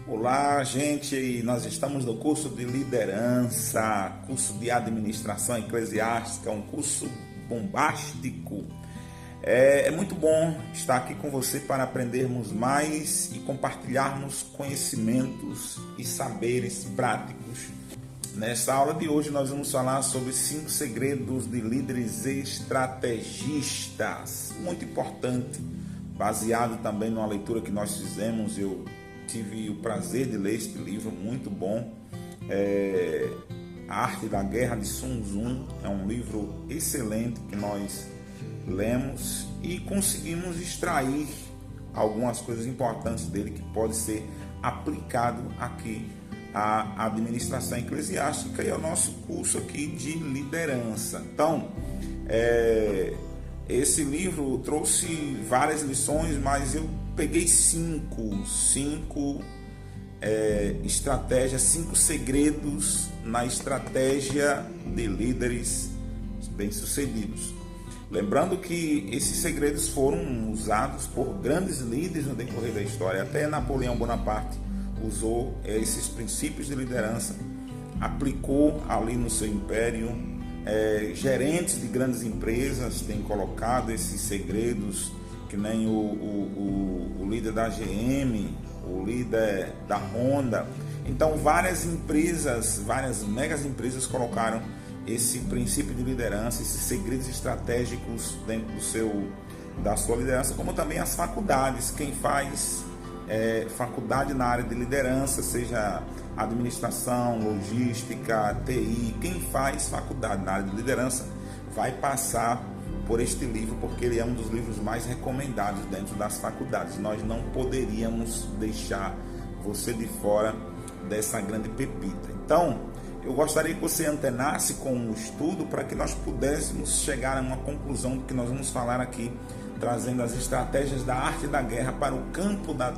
Olá, gente. Nós estamos no curso de liderança, curso de administração eclesiástica, um curso bombástico. É muito bom estar aqui com você para aprendermos mais e compartilharmos conhecimentos e saberes práticos. Nessa aula de hoje nós vamos falar sobre 5 segredos de líderes estrategistas. Muito importante, baseado também numa leitura que nós fizemos. Eu tive o prazer de ler este livro, muito bom. A Arte da Guerra de Sun Tzu. É um livro excelente que nós lemos e conseguimos extrair algumas coisas importantes dele que pode ser aplicado aqui à administração eclesiástica e ao nosso curso aqui de liderança. Então, esse livro trouxe várias lições, mas eu peguei cinco estratégias, 5 segredos na estratégia de líderes bem-sucedidos. Lembrando que esses segredos foram usados por grandes líderes no decorrer da história. Até Napoleão Bonaparte usou esses princípios de liderança, aplicou ali no seu império. Gerentes de grandes empresas têm colocado esses segredos, que nem o líder da GM, o líder da Honda. Então várias empresas, várias megas empresas colocaram esse princípio de liderança, esses segredos estratégicos dentro da sua liderança, como também as faculdades. Quem faz faculdade na área de liderança, seja administração, logística, TI, quem faz faculdade na área de liderança vai passar por este livro, porque ele é um dos livros mais recomendados dentro das faculdades. Nós não poderíamos deixar você de fora dessa grande pepita. Então, eu gostaria que você antenasse com o estudo para que nós pudéssemos chegar a uma conclusão do que nós vamos falar aqui, trazendo as estratégias da arte da guerra para o campo da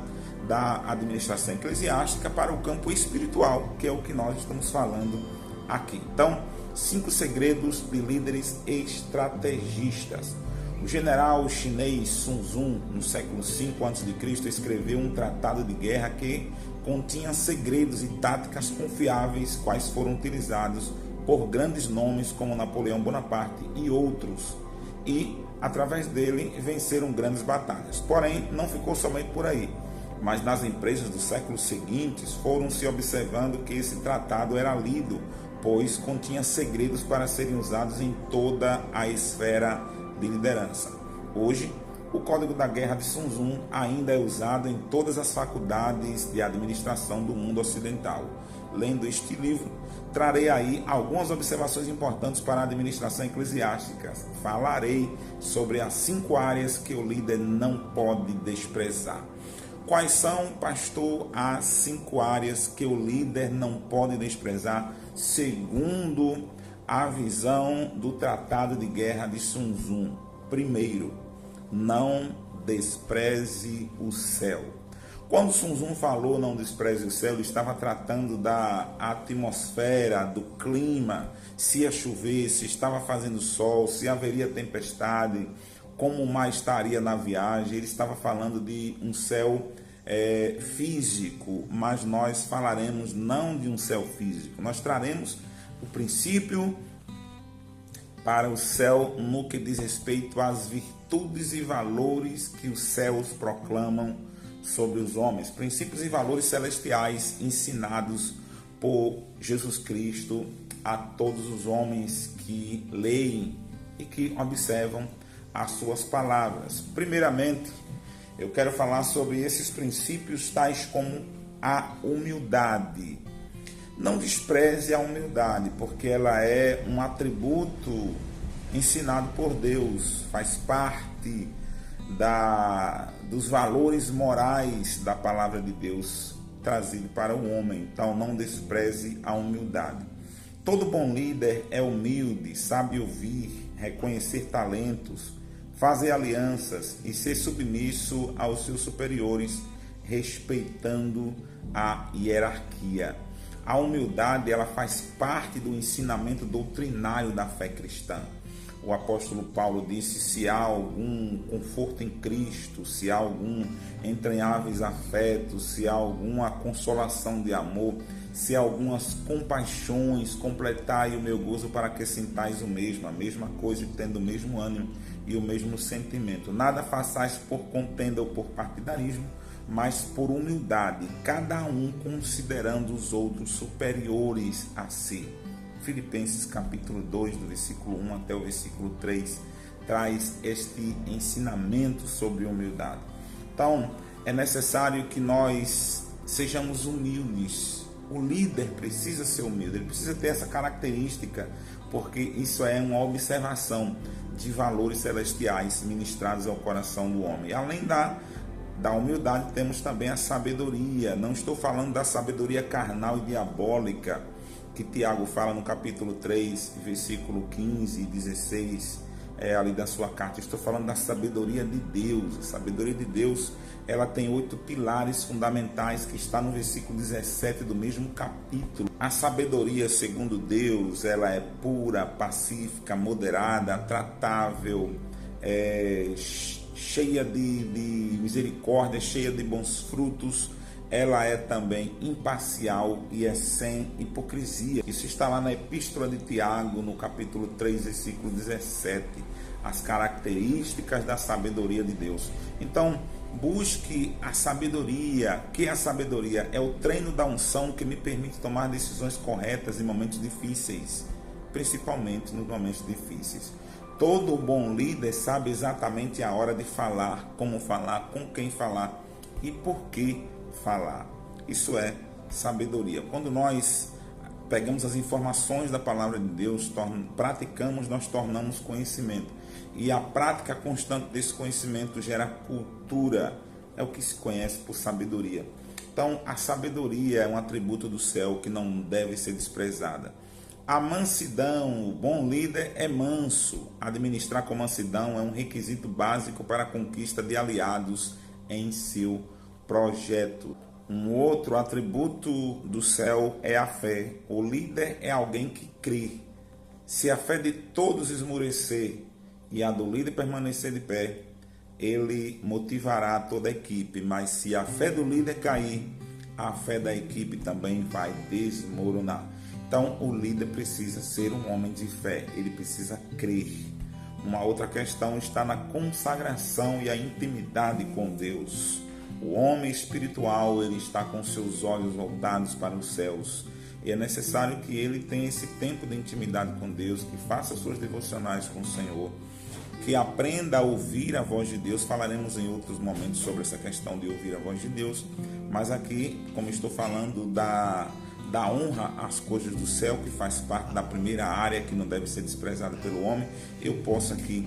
administração eclesiástica, para o campo espiritual, que é o que nós estamos falando aqui. Então, 5 segredos de líderes estrategistas. O general chinês Sun Tzu, no século V a.C., escreveu um tratado de guerra que continha segredos e táticas confiáveis, quais foram utilizados por grandes nomes como Napoleão Bonaparte e outros, e através dele venceram grandes batalhas. Porém, não ficou somente por aí, mas nas empresas dos séculos seguintes foram se observando que esse tratado era lido, pois continha segredos para serem usados em toda a esfera de liderança. Hoje, o Código da Guerra de Sun Tzu ainda é usado em todas as faculdades de administração do mundo ocidental. Lendo este livro, trarei aí algumas observações importantes para a administração eclesiástica. Falarei sobre as 5 áreas que o líder não pode desprezar. Quais são, pastor, as 5 áreas que o líder não pode desprezar, segundo a visão do Tratado de Guerra de Sun Tzu? Primeiro, não despreze o céu. Quando Sun Tzu falou não despreze o céu, ele estava tratando da atmosfera, do clima, se ia chover, se estava fazendo sol, se haveria tempestade, como o mar estaria na viagem. Ele estava falando de um céu físico, mas nós falaremos não de um céu físico. Nós traremos o princípio para o céu no que diz respeito às virtudes e valores que os céus proclamam sobre os homens, princípios e valores celestiais ensinados por Jesus Cristo a todos os homens que leem e que observam as suas palavras. Primeiramente, eu quero falar sobre esses princípios, tais como a humildade. Não despreze a humildade, porque ela é um atributo ensinado por Deus, faz parte dos valores morais da palavra de Deus trazido para o homem. Então, não despreze a humildade. Todo bom líder é humilde, sabe ouvir, reconhecer talentos, fazer alianças e ser submisso aos seus superiores, respeitando a hierarquia. A humildade, ela faz parte do ensinamento doutrinário da fé cristã. o apóstolo Paulo disse: se há algum conforto em Cristo, se há algum entranháveis afetos, se há alguma consolação de amor, se há algumas compaixões, completai o meu gozo para que sintais o mesmo, a mesma coisa, tendo o mesmo ânimo e o mesmo sentimento. Nada façais por contenda ou por partidarismo, mas por humildade, cada um considerando os outros superiores a si. Filipenses capítulo 2, do versículo 1 até o versículo 3, traz este ensinamento sobre humildade. Então, é necessário que nós sejamos humildes. O líder precisa ser humilde, ele precisa ter essa característica, porque isso é uma observação de valores celestiais ministrados ao coração do homem. Além da humildade, temos também a sabedoria. Não estou falando da sabedoria carnal e diabólica, que Tiago fala no capítulo 3, versículo 15 e 16, ali da sua carta. Estou falando da sabedoria de Deus. A sabedoria de Deus, ela tem 8 pilares fundamentais, que está no versículo 17 do mesmo capítulo. A sabedoria, segundo Deus, ela é pura, pacífica, moderada, tratável, cheia de misericórdia, cheia de bons frutos. Ela é também imparcial e é sem hipocrisia. Isso está lá na Epístola de Tiago, no capítulo 3, versículo 17. As características da sabedoria de Deus. Então, busque a sabedoria. Que é a sabedoria? É o treino da unção que me permite tomar decisões corretas em momentos difíceis, principalmente nos momentos difíceis. Todo bom líder sabe exatamente a hora de falar, como falar, com quem falar e por que falar. Isso é sabedoria. Quando nós pegamos as informações da palavra de Deus, praticamos, nós tornamos conhecimento. E a prática constante desse conhecimento gera cultura. É o que se conhece por sabedoria. Então, a sabedoria é um atributo do céu que não deve ser desprezada. A mansidão, o bom líder é manso. Administrar com mansidão é um requisito básico para a conquista de aliados em seu projeto. Um outro atributo do céu é a fé. O líder é alguém que crê. Se a fé de todos esmorecer e a do líder permanecer de pé, ele motivará toda a equipe. Mas se a fé do líder cair, a fé da equipe também vai desmoronar. Então, o líder precisa ser um homem de fé, ele precisa crer. Uma outra questão está na consagração e a intimidade com Deus. O homem espiritual, ele está com seus olhos voltados para os céus. E é necessário que ele tenha esse tempo de intimidade com Deus, que faça suas devocionais com o Senhor, que aprenda a ouvir a voz de Deus. Falaremos em outros momentos sobre essa questão de ouvir a voz de Deus. Mas aqui, como estou falando da honra às coisas do céu, que faz parte da primeira área que não deve ser desprezada pelo homem, eu posso aqui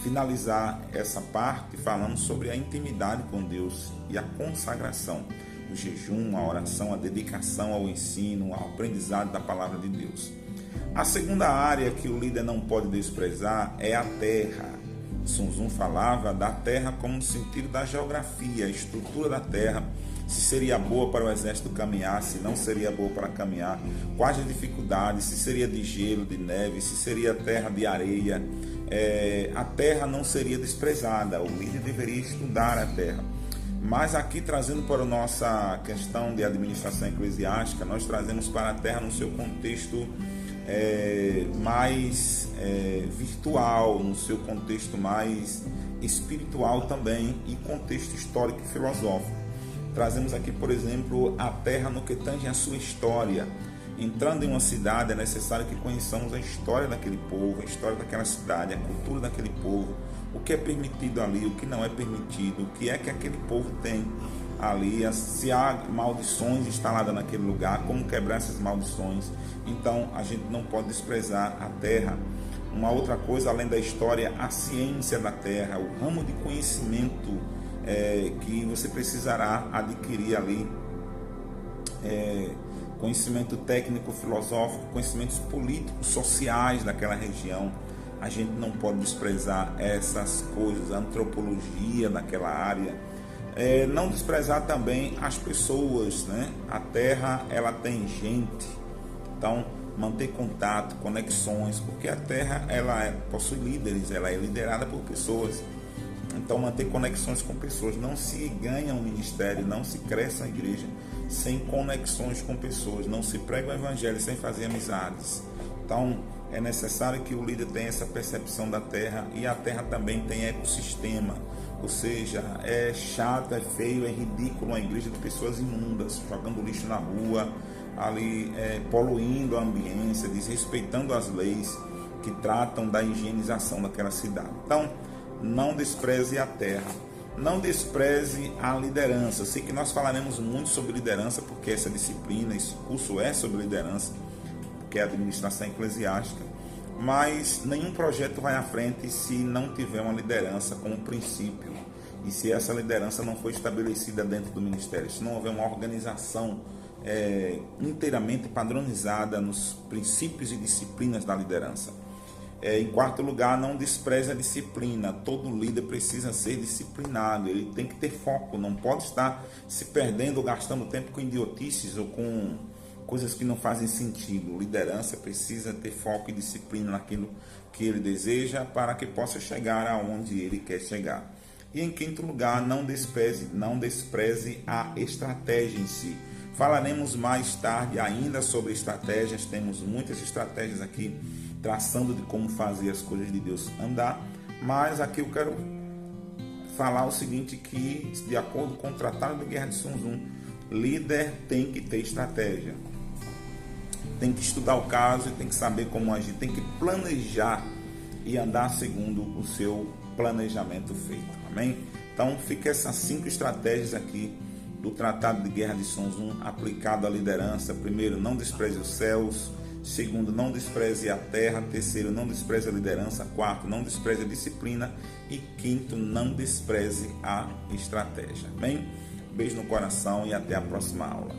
finalizar essa parte falando sobre a intimidade com Deus e a consagração, o jejum, a oração, a dedicação ao ensino, ao aprendizado da palavra de Deus. A segunda área que o líder não pode desprezar é a terra. Sun Tzu falava da terra como no sentido da geografia, a estrutura da terra, se seria boa para o exército caminhar, se não seria boa para caminhar, quais as dificuldades, se seria de gelo, de neve, se seria terra de areia. A terra não seria desprezada, o líder deveria estudar a terra. Mas aqui, trazendo para a nossa questão de administração eclesiástica, nós trazemos para a terra no seu contexto mais virtual, no seu contexto mais espiritual também, e contexto histórico e filosófico. Trazemos aqui, por exemplo, a terra no que tange a sua história. Entrando em uma cidade, é necessário que conheçamos a história daquele povo, a história daquela cidade, a cultura daquele povo, o que é permitido ali, o que não é permitido, o que é que aquele povo tem ali, se há maldições instaladas naquele lugar, como quebrar essas maldições. Então, a gente não pode desprezar a terra. Uma outra coisa, além da história, a ciência da terra, o ramo de conhecimento que você precisará adquirir ali, conhecimento técnico, filosófico, conhecimentos políticos, sociais daquela região. A gente não pode desprezar essas coisas, a antropologia daquela área. Não desprezar também as pessoas, né? A terra, ela tem gente. Então, manter contato, conexões, porque a terra possui líderes, ela é liderada por pessoas. Então, manter conexões com pessoas. Não se ganha um ministério, não se cresce a igreja sem conexões com pessoas. Não se prega o evangelho sem fazer amizades. Então, é necessário que o líder tenha essa percepção da terra, e a terra também tem ecossistema. Ou seja, é chato, é feio, é ridículo uma igreja de pessoas imundas, jogando lixo na rua, ali poluindo a ambiência, desrespeitando as leis que tratam da higienização daquela cidade. Então, não despreze a terra, não despreze a liderança. Eu sei que nós falaremos muito sobre liderança, porque essa disciplina, esse curso é sobre liderança, que é a administração eclesiástica, mas nenhum projeto vai à frente se não tiver uma liderança como princípio, e se essa liderança não for estabelecida dentro do ministério, se não houver uma organização inteiramente padronizada nos princípios e disciplinas da liderança. Em quarto lugar, não despreze a disciplina. Todo líder precisa ser disciplinado, ele tem que ter foco, não pode estar se perdendo ou gastando tempo com idiotices ou com coisas que não fazem sentido. Liderança precisa ter foco e disciplina naquilo que ele deseja para que possa chegar aonde ele quer chegar. E em quinto lugar, não despreze a estratégia em si. Falaremos mais tarde ainda sobre estratégias, temos muitas estratégias aqui, traçando de como fazer as coisas de Deus andar, mas aqui eu quero falar o seguinte, que de acordo com o Tratado de Guerra de Sun Tzu, líder tem que ter estratégia, tem que estudar o caso e tem que saber como agir, tem que planejar e andar segundo o seu planejamento feito, amém? Então fica essas 5 estratégias aqui do Tratado de Guerra de Sun Tzu aplicado à liderança. Primeiro, não despreze os céus. Segundo, não despreze a terra. Terceiro, não despreze a liderança. Quarto, não despreze a disciplina. E quinto, não despreze a estratégia. Amém? Beijo no coração e até a próxima aula.